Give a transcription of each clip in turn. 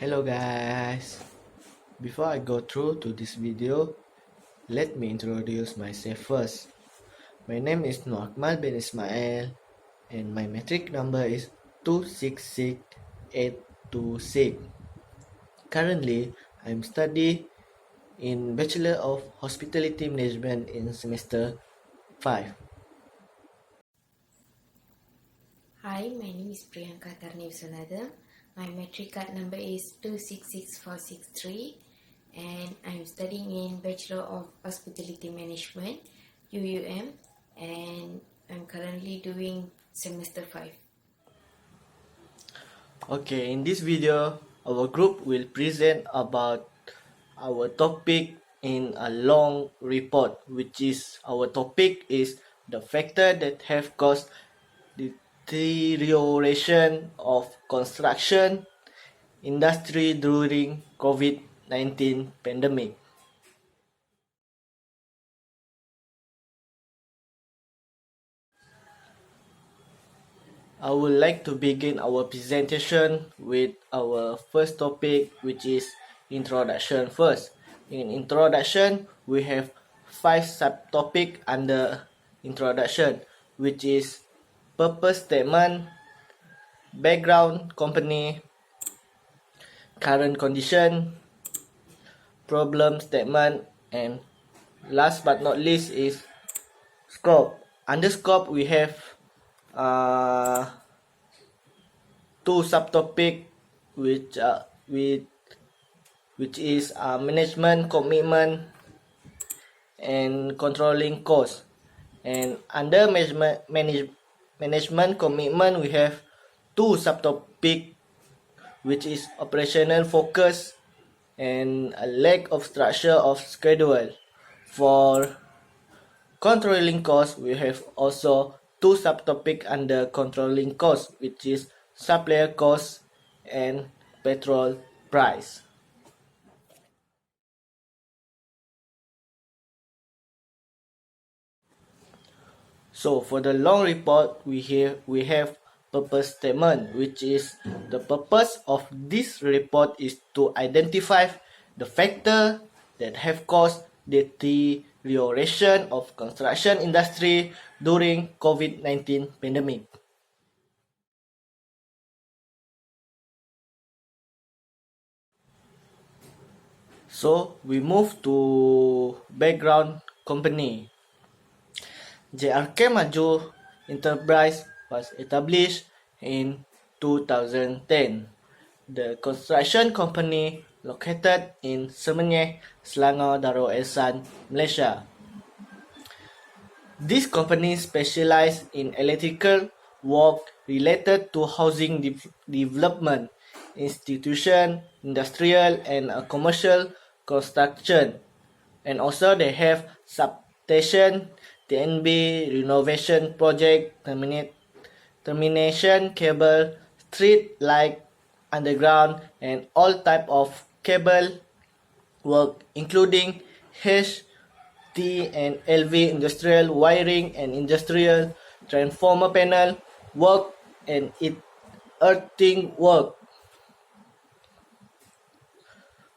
Hello guys, before I go through to this video, let me introduce myself first. My name is Nuakmal bin Ismail and my metric number is 266826. Currently, I'm studying in Bachelor of Hospitality Management in semester 5. Hi, my name is Priyanka Tarni Visanathan. My metric card number is 266463 and I'm studying in Bachelor of Hospitality Management, UUM, and I'm currently doing semester 5. Okay, in this video, our group will present about our topic in a long report, which is our topic is the factor that have caused deterioration of construction industry during COVID-19 pandemic. I would like to begin our presentation with our first topic, which is introduction first. In introduction, we have 5 subtopics under introduction, which is purpose statement, background company, current condition, problem statement, and last but not least is scope. Under scope, we have uh, 2 subtopic which is management commitment and controlling cost. And under management commitment, we have 2 subtopic which is operational focus and a lack of structure of schedule. For controlling cost, we have also 2 subtopic under controlling cost, which is supplier cost and petrol price. So for the long report, we have purpose statement, which is the purpose of this report is to identify the factor that have caused deterioration of construction industry during COVID-19 pandemic. So we move to background company. JRK Maju Enterprise was established in 2010. The construction company located in Semenyih, Selangor, Darul Ehsan, Malaysia. This company specializes in electrical work related to housing development, institution, industrial, and commercial construction. And also they have substation, TNB, renovation project, termination cable, street light, underground, and all type of cable work, including H, T, and LV industrial wiring and industrial transformer panel work and earthing work.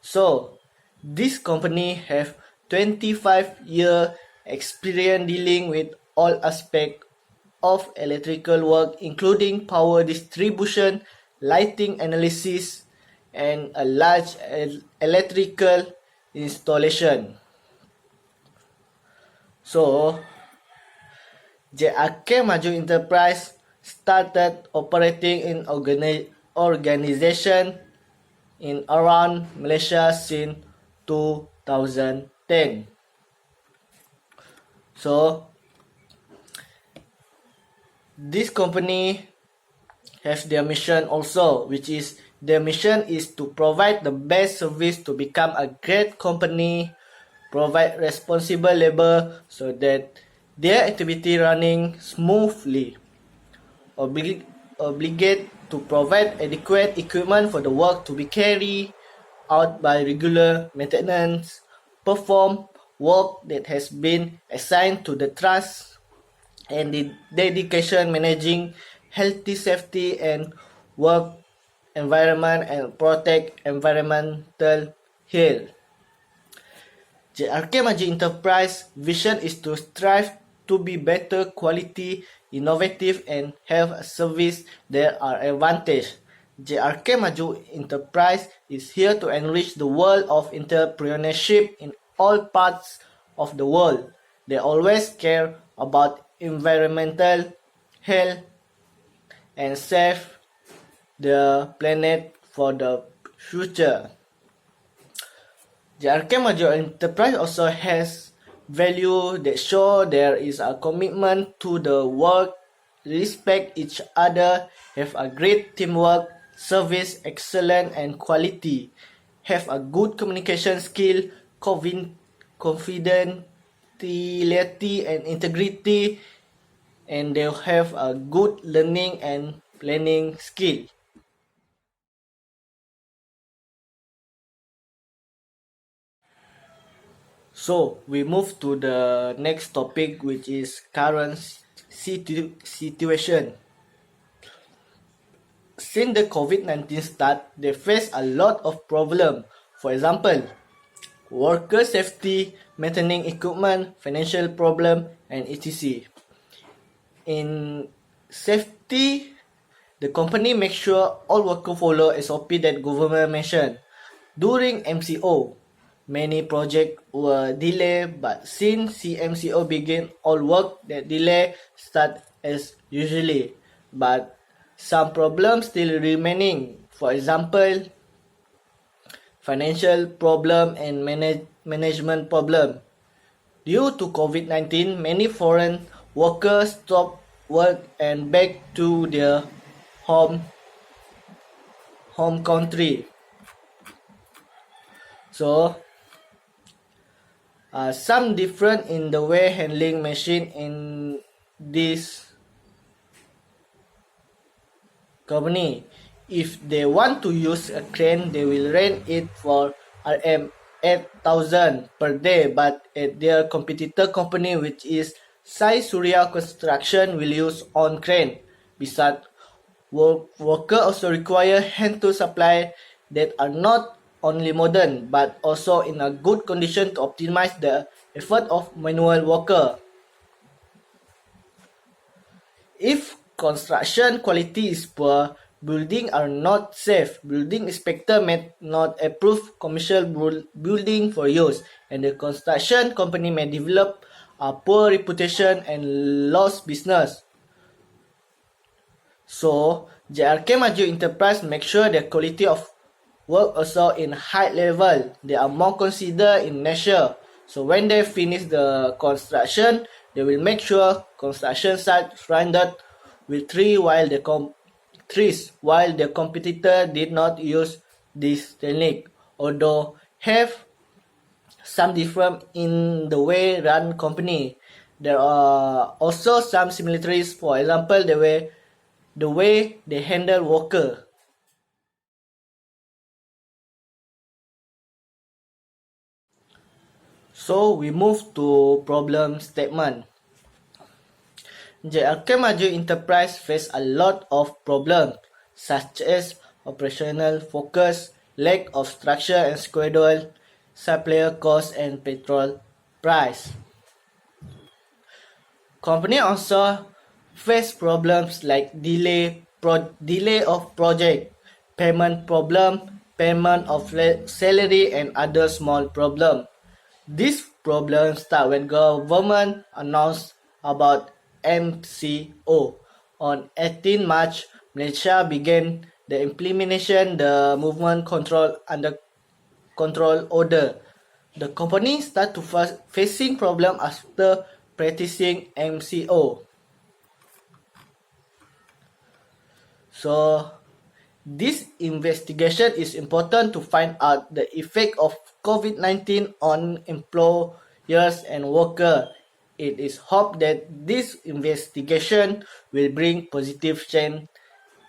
So, this company have 25-year experience dealing with all aspects of electrical work, including power distribution, lighting analysis, and a large electrical installation. So, JRK Maju Enterprise started operating in organization in around Malaysia since 2010. So, this company has their mission also, which is their mission is to provide the best service to become a great company, provide responsible labor so that their activity running smoothly, obligate to provide adequate equipment for the work to be carried out by regular maintenance, perform work that has been assigned to the trust, and the dedication managing healthy safety and work environment and protect environmental health. JRK Maju Enterprise vision is to strive to be better quality, innovative and have a service that are advantage. JRK Maju Enterprise is here to enrich the world of entrepreneurship in all parts of the world. They always care about environmental health and save the planet for the future. The Maju Enterprise also has value that show there is a commitment to the work, respect each other, have a great teamwork, service excellence and quality, have a good communication skill, confidentiality and integrity, and they have a good learning and planning skill. So we move to the next topic, which is current situation. Since the COVID-19 start, they face a lot of problem. For example, worker safety, maintaining equipment, financial problem, and etc. In safety, the company makes sure all workers follow SOP that government mentioned. During MCO, many projects were delayed, but since CMCO began, all work that delay start as usually. But some problems still remaining. For example, financial problem and management problem. Due to COVID-19, many foreign workers stopped work and back to their home country. So some different in the way handling machine in this company. If they want to use a crane, they will rent it for RM 8,000 per day, but at their competitor company, which is Sai Surya Construction, will use on crane. Besides, worker also require hand tool supply that are not only modern but also in a good condition to optimize the effort of manual worker. If construction quality is poor, buildings are not safe, building inspector may not approve commercial building for use, and the construction company may develop a poor reputation and lose business. So, JRK Maju Enterprise make sure the quality of work also in high level. They are more considered in nature. So when they finish the construction, they will make sure construction site rendered with trees while the competitor did not use this technique. Although have some difference in the way run company, there are also some similarities. For example, the way they handle worker. So we move to problem statement. JRK Maju Enterprise face a lot of problems such as operational focus, lack of structure and schedule, supplier cost and petrol price. Company also face problems like delay of project, payment problem, payment of salary and other small problem. This problem start when government announced about MCO. On 18 March, Malaysia began the implementation the movement control under control order. The company start to facing problem after practicing MCO. So this investigation is important to find out the effect of COVID-19 on employers and workers. It is hoped that this investigation will bring positive change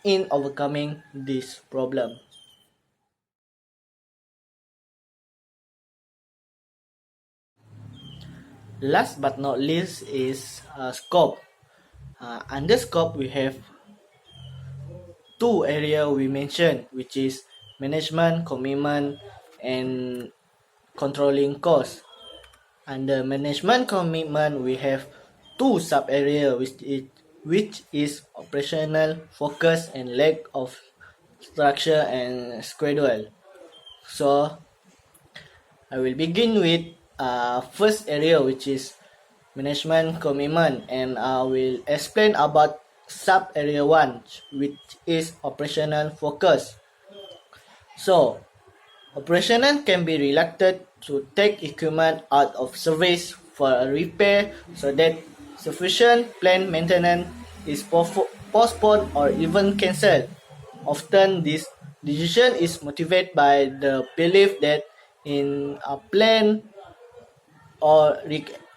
in overcoming this problem. Last but not least is scope. Under scope we have two areas we mentioned, which is management, commitment, and controlling costs. Under management commitment, we have two sub-areas, which is operational focus and lack of structure and schedule. So I will begin with first area, which is management commitment, and I will explain about sub area 1, which is operational focus. So operational can be reluctant to take equipment out of service for a repair so that sufficient planned maintenance is postponed or even cancelled. Often this decision is motivated by the belief that in a planned or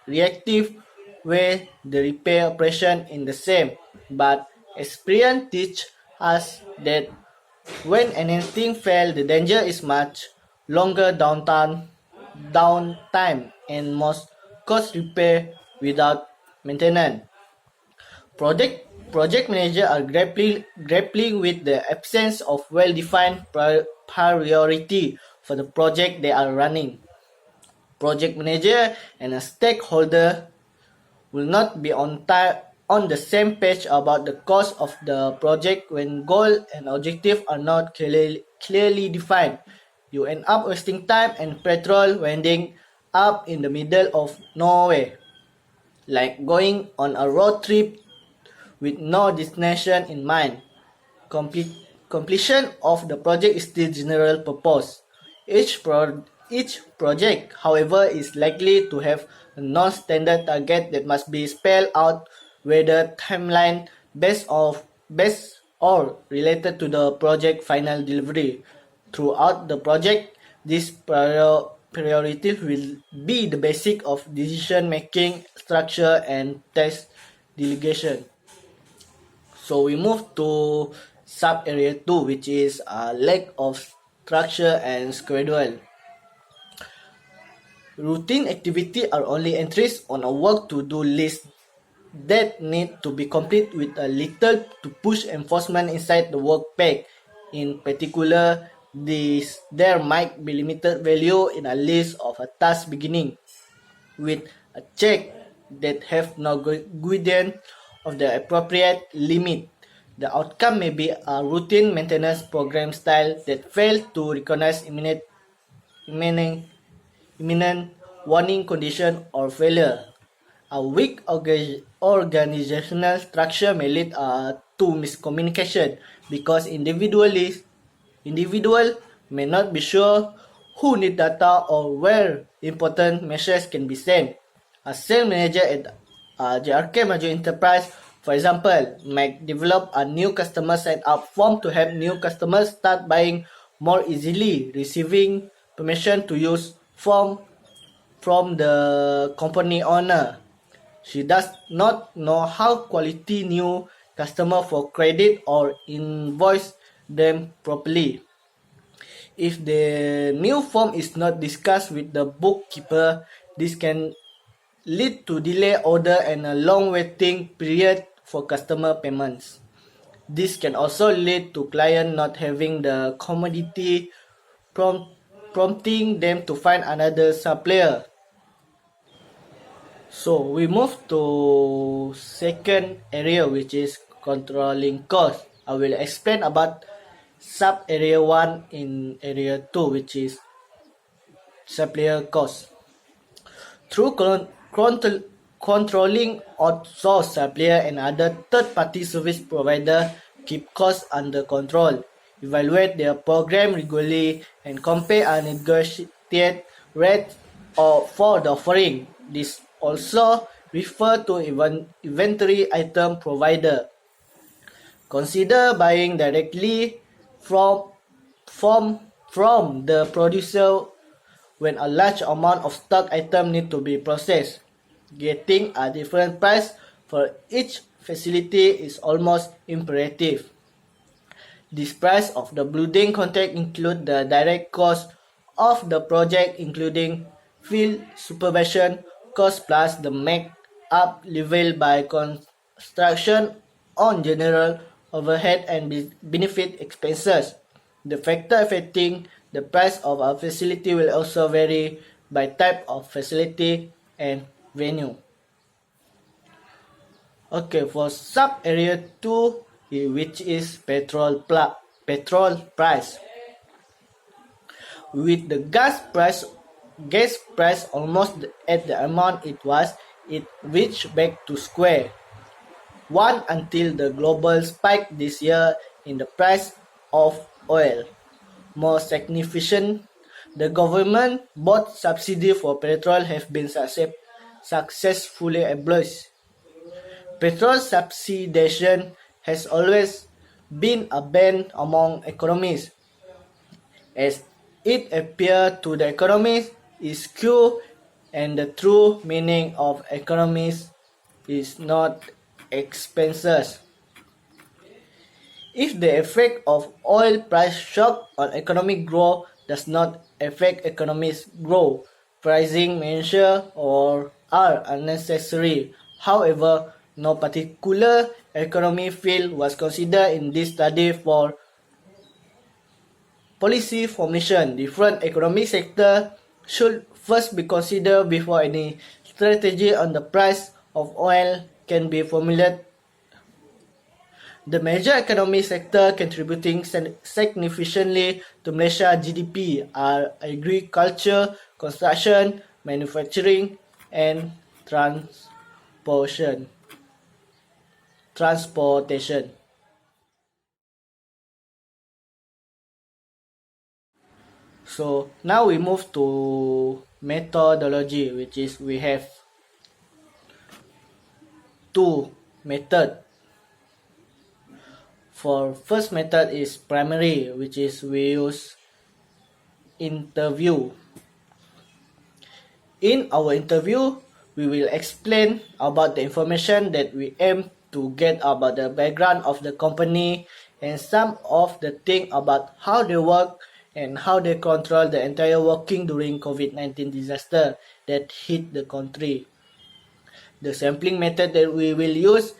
reactive way the repair operation in the same, but experience teach us that when anything fails, the danger is much longer downtime and most cost repair without maintenance. Project managers are grappling with the absence of well-defined priority for the project they are running. Project manager and a stakeholder will not be on the same page about the cost of the project when goal and objective are not clearly defined. You end up wasting time and petrol wending up in the middle of nowhere, like going on a road trip with no destination in mind. Complete, Completion of the project is still general purpose. Each project, however, is likely to have a non-standard target that must be spelled out, whether timeline based or related to the project final delivery. Throughout the project, these priorities will be the basic of decision making, structure, and task delegation. So we move to sub area 2, which is lack of structure and schedule. Routine activity are only entries on a work to do list that need to be complete with a little to push enforcement inside the work pack. In particular, there might be limited value in a list of a task beginning with a check that have no guidance of the appropriate limit. The outcome may be a routine maintenance program style that fails to recognize imminent, imminent warning condition or failure. A weak organizational structure may lead to miscommunication because individual may not be sure who need data or where important messages can be sent. A sales manager at JRK Maju Enterprise, for example, might develop a new customer sign up form to help new customers start buying more easily, receiving permission to use form from the company owner. She does not know how quality new customer for credit or invoice them properly. If the new form is not discussed with the bookkeeper, this can lead to delay order and a long waiting period for customer payments. This can also lead to client not having the commodity, prompting them to find another supplier. So we move to second area, which is controlling cost. I will explain about sub area 1 in area 2, which is supplier cost. Through controlling outsourced supplier and other third-party service provider, keep costs under control, evaluate their program regularly, and compare and negotiate rates for the offering. This also refer to inventory item provider. Consider buying directly from from from the producer when a large amount of stock item need to be processed. Getting a different price for each facility is almost imperative. This price of the building contract include the direct cost of the project including field supervision cost plus the make up level by construction on general overhead and benefit expenses. The factor affecting the price of a facility will also vary by type of facility and venue. Okay, for sub area 2, which is petrol price. With the gas price almost at the amount it was, it reached back to square one until the global spike this year in the price of oil. More significant, the government bought subsidy for petrol have been successfully abolished. Petrol subsidization has always been a ban among economists, as it appears to the economists is skewed and the true meaning of economists is not expenses. If the effect of oil price shock on economic growth does not affect economic growth, pricing measures are unnecessary. However, no particular economic field was considered in this study for policy formation. Different economic sectors should first be considered before any strategy on the price of oil can be formulated. The major economic sectors contributing significantly to Malaysia's GDP are agriculture, construction, manufacturing, and transportation. So now we move to methodology, which is we have two methods. For first method is primary, which is we use interview. In our interview, we will explain about the information that we aim to get about the background of the company and some of the things about how they work and how they control the entire working during COVID-19 disaster that hit the country. The sampling method that we will use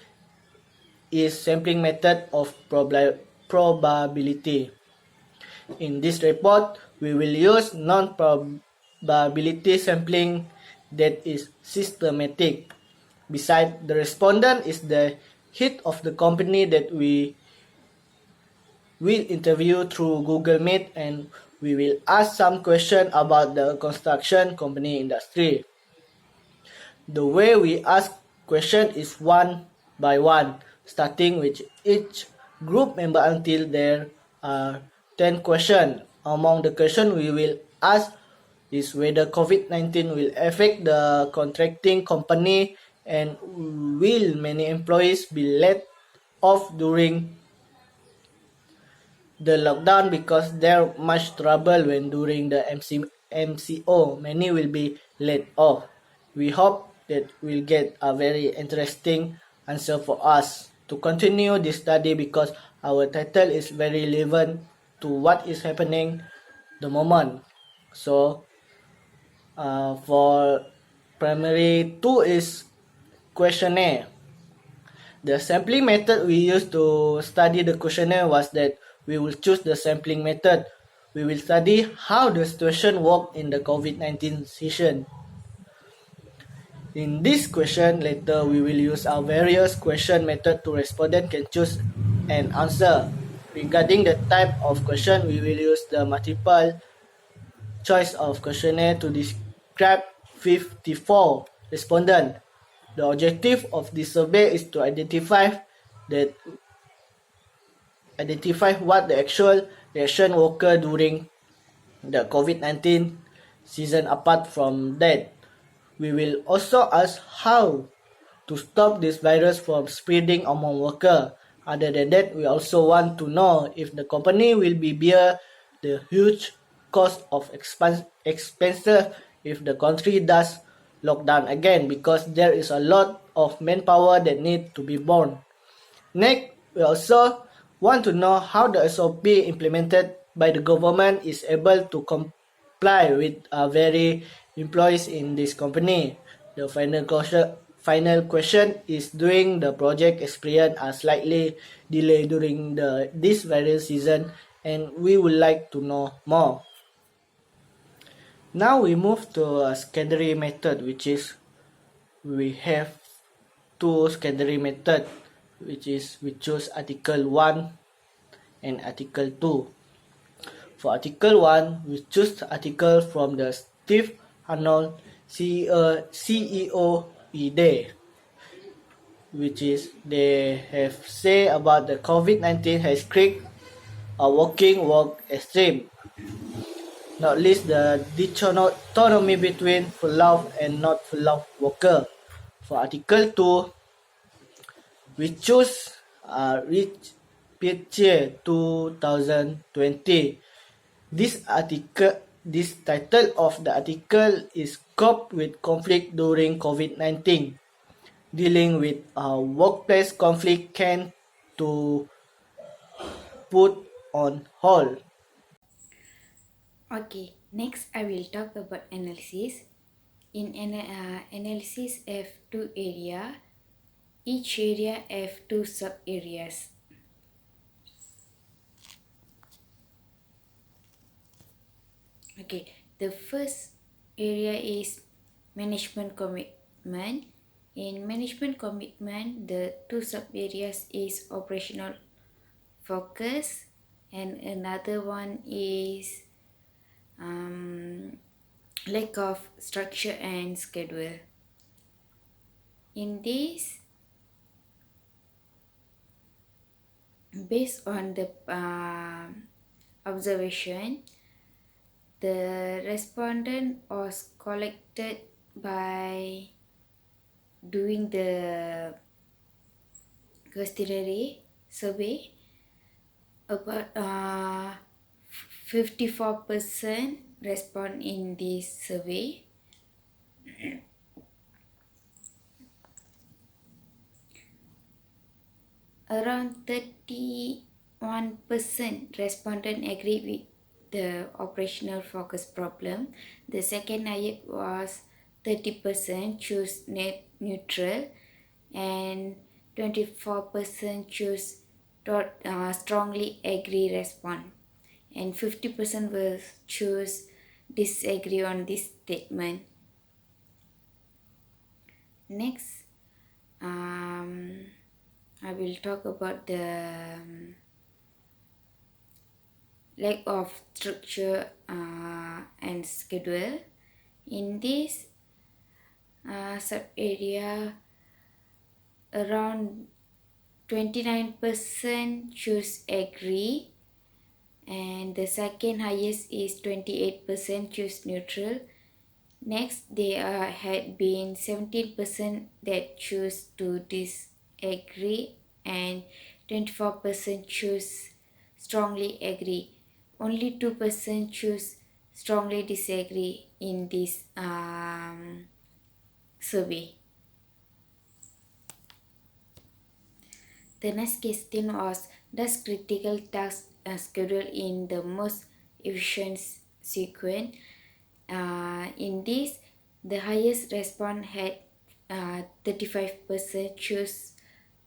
is sampling method of probability. In this report, we will use non-probability sampling that is systematic. Besides, the respondent is the head of the company that we will interview through Google Meet, and we will ask some questions about the construction company industry. The way we ask questions is one by one, starting with each group member until there are 10 questions. Among the questions we will ask is whether COVID-19 will affect the contracting company and will many employees be let off during the lockdown because there much trouble when during the MCO. Many will be let off. We hope that we'll get a very interesting answer for us to continue this study because our title is very relevant to what is happening the moment. So for primary 2 is questionnaire. The sampling method we used to study the questionnaire was that we will choose the sampling method. We will study how the situation worked in the COVID-19 session. In this question, later we will use our various question method to respondent can choose an answer. Regarding the type of question, we will use the multiple choice of questionnaire to describe 54 respondents. The objective of this survey is to identify what the actual reaction occur during the COVID-19 season. Apart from that, we will also ask how to stop this virus from spreading among workers. Other than that, we also want to know if the company will bear the huge cost of expenses if the country does lockdown again, because there is a lot of manpower that need to be borne. Next, we also want to know how the SOP implemented by the government is able to comply with very employees in this company. The final question is doing the project experience are slightly delayed during this various season, and we would like to know more. Now we move to a secondary method, which is we have two secondary method, which is we choose article 1 and article 2. For article 1, we choose article from the Steve Arnold CEO Day, which is they have say about the COVID-19 has created a working work extreme, not least the dichotomy between full-out and not full-out worker. For article 2, we choose Rich Picture 2020. This title of the article is Cope with Conflict During COVID-19, dealing with workplace conflict can to put on hold. Okay, next I will talk about analysis. In analysis F2 area, each area have two sub areas. Okay, the first area is management commitment. In management commitment, the two sub areas is operational focus, and another one is lack of structure and schedule. In this, based on the observation, the respondent was collected by doing the questionnaire survey. About 54% respond in this survey. Around 31% respondent agree with the operational focus problem. The second highest was 30% choose net neutral, and 24% choose strongly agree respond, and 50% will choose disagree on this statement. Next, I will talk about the lack of structure and schedule. In this sub area, around 29% choose agree, and the second highest is 28% choose neutral. Next, there had been 17% that choose to disagree, and 24% choose strongly agree. Only 2% choose strongly disagree in this survey. The next question was, does critical task schedule in the most efficient sequence? In this, the highest response had 35% choose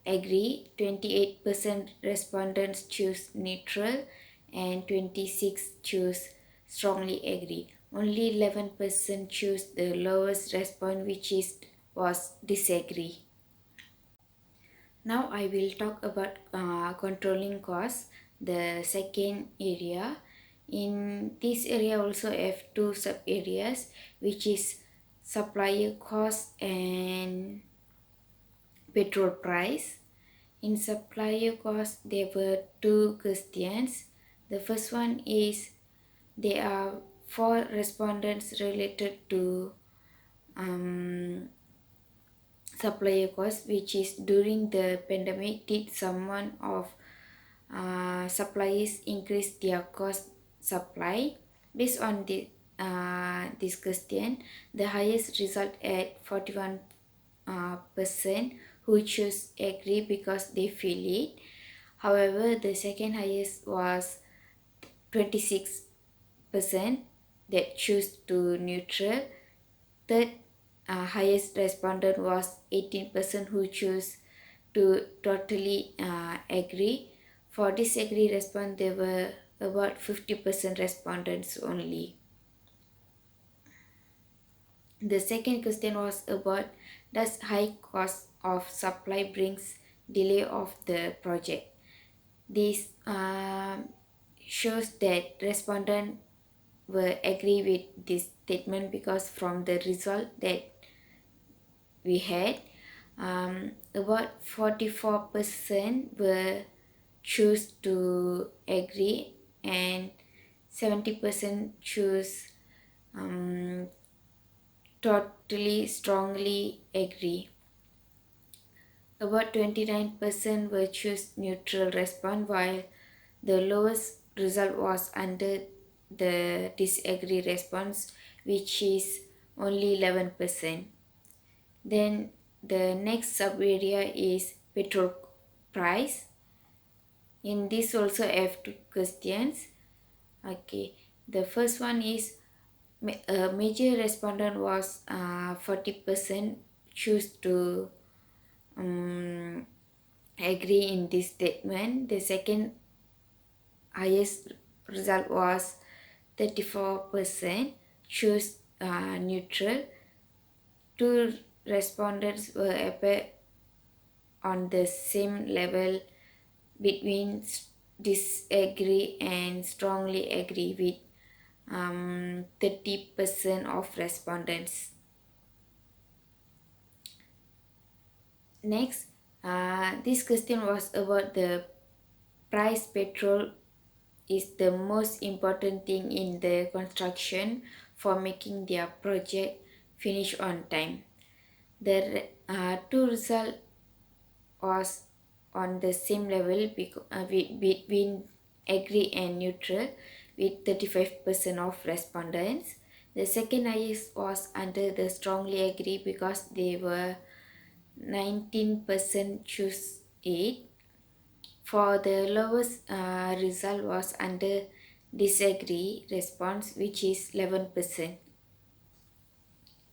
agree, 28% respondents choose neutral, and 26 choose strongly agree. Only 11% choose the lowest response, which was disagree. Now I will talk about controlling costs, the second area. In this area also have two sub areas, which is supplier cost and petrol price. In supplier cost, there were two questions. The first one is there are 4 respondents related to supplier cost, which is during the pandemic, did someone of suppliers increase their cost supply? Based on this question, the highest result at 41% who choose agree because they feel it. However, the second highest was 26% that choose to neutral. Third highest respondent was 18% who chose to totally agree. For disagree response, there were about 50% respondents only. The second question was about, does high cost of supply brings delay of the project? This shows that respondents will agree with this statement because from the result that we had, about 44% will choose to agree and 70% choose totally strongly agree. About 29% will choose neutral response, while the lowest result was under the disagree response, which is only 11%. Then the next sub area is petrol price. In this also I have two questions. Okay, the first one is a major respondent was 40% choose to agree in this statement. The second highest result was 34% choose neutral. Two respondents were appear on the same level between disagree and strongly agree with 30% of respondents. Next, this question was about the price petrol is the most important thing in the construction for making their project finish on time. The two result was on the same level between agree and neutral with 35% of respondents. The second highest was under the strongly agree because they were 19% choose it. For the lowest result was under disagree response, which is 11%.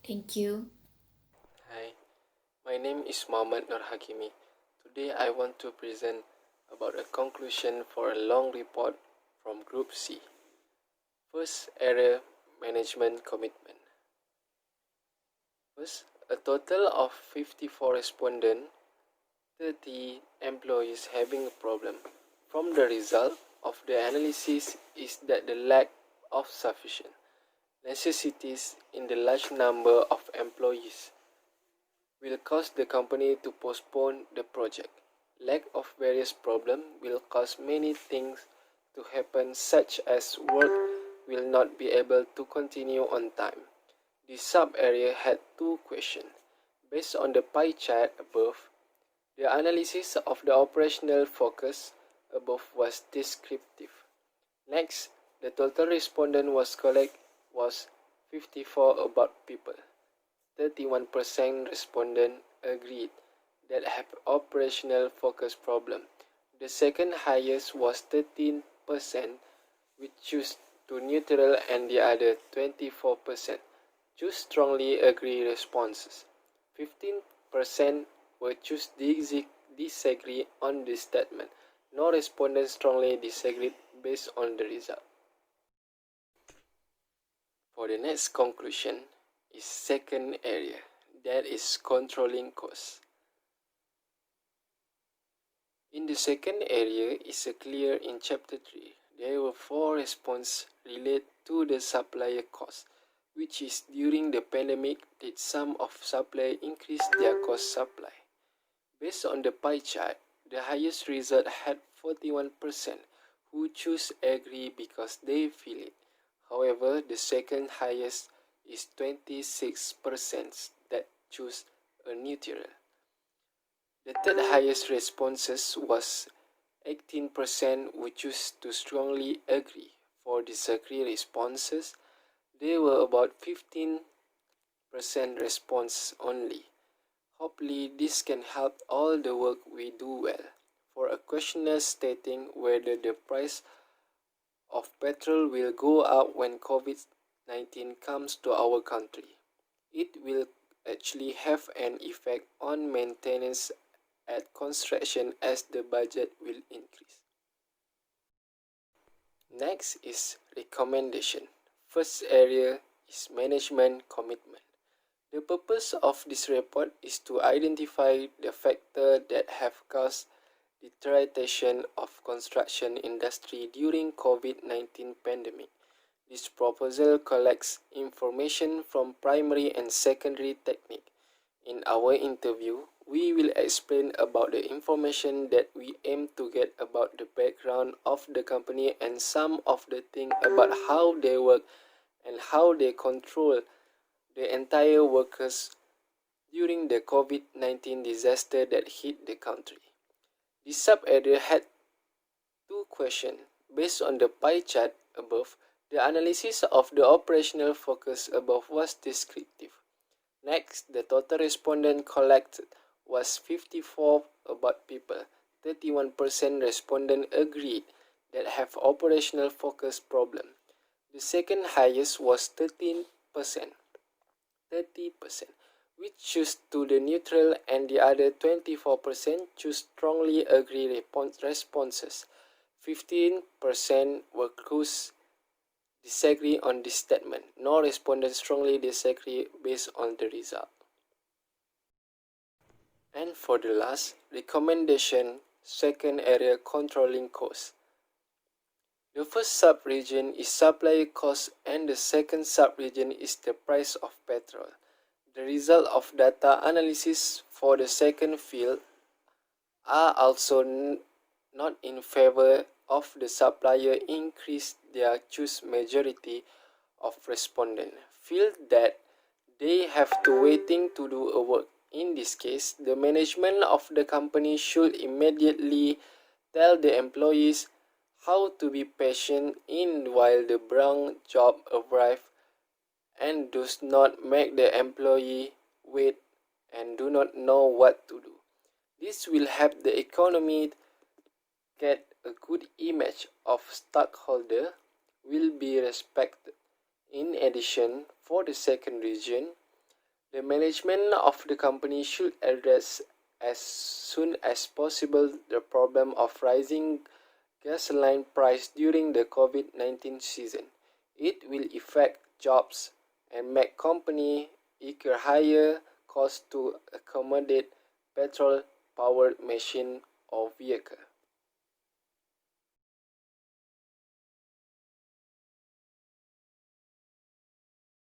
Thank you. Hi, my name is Muhammad Nur Hakimi. Today I want to present about a conclusion for a long report from Group C. First, error management commitment. First, a total of 54 respondents, 30 employees having a problem. From the result of the analysis is that the lack of sufficient necessities in the large number of employees will cause the company to postpone the project. Lack of various problems will cause many things to happen, such as work will not be able to continue on time. This sub-area had two questions. Based on the pie chart above, the analysis of the operational focus above was descriptive. Next, the total respondent was collect was 54 about people. 31% respondent agreed that have operational focus problem. The second highest was 13%, which choose to neutral, and the other 24% choose strongly agree responses. 15% were choose disagree on this statement. No respondent strongly disagreed based on the result. For the next conclusion is second area, that is controlling costs. In the second area is clear in chapter 3. There were 4 responses related to the supplier cost, which is during the pandemic did some of suppliers increase their cost supply. Based on the pie chart, the highest result had 41% who choose agree because they feel it. However, the second highest is 26% that choose a neutral. The third highest responses was 18% who choose to strongly agree. For disagree responses, there were about 15% response only. Hopefully this can help all the work we do well. For a questionnaire stating whether the price of petrol will go up when COVID-19 comes to our country, it will actually have an effect on maintenance at construction as the budget will increase. Next is recommendation. First area is management commitment. The purpose of this report is to identify the factors that have caused deterioration of construction industry during COVID-19 pandemic. This proposal collects information from primary and secondary technique. In our interview, we will explain about the information that we aim to get about the background of the company and some of the things about how they work and how they control the entire workers during the COVID-19 disaster that hit the country. This sub-area had two questions. Based on the pie chart above, the analysis of the operational focus above was descriptive. Next, the total respondent collected was 54 about people. 31% respondent agreed that have operational focus problem. The second highest was 13%, which choose to the neutral, and the other 24% choose strongly agree responses. 15% were disagree on this statement. No respondents strongly disagree based on the result. And for the last, recommendation, second area controlling costs. The first sub-region is supply cost and the second sub-region is the price of petrol. The result of data analysis for the second field are also not in favor of the supplier increase their choose majority of respondents feel that they have to waiting to do a work. In this case, the management of the company should immediately tell the employees how to be patient in while the brown job arrive and does not make the employee wait and do not know what to do. This will help the economy get a good image of stockholder will be respected. In addition, for the second region, the management of the company should address as soon as possible the problem of rising gasoline price during the COVID-19 season. It will affect jobs and make company incur higher costs to accommodate petrol-powered machine or vehicle.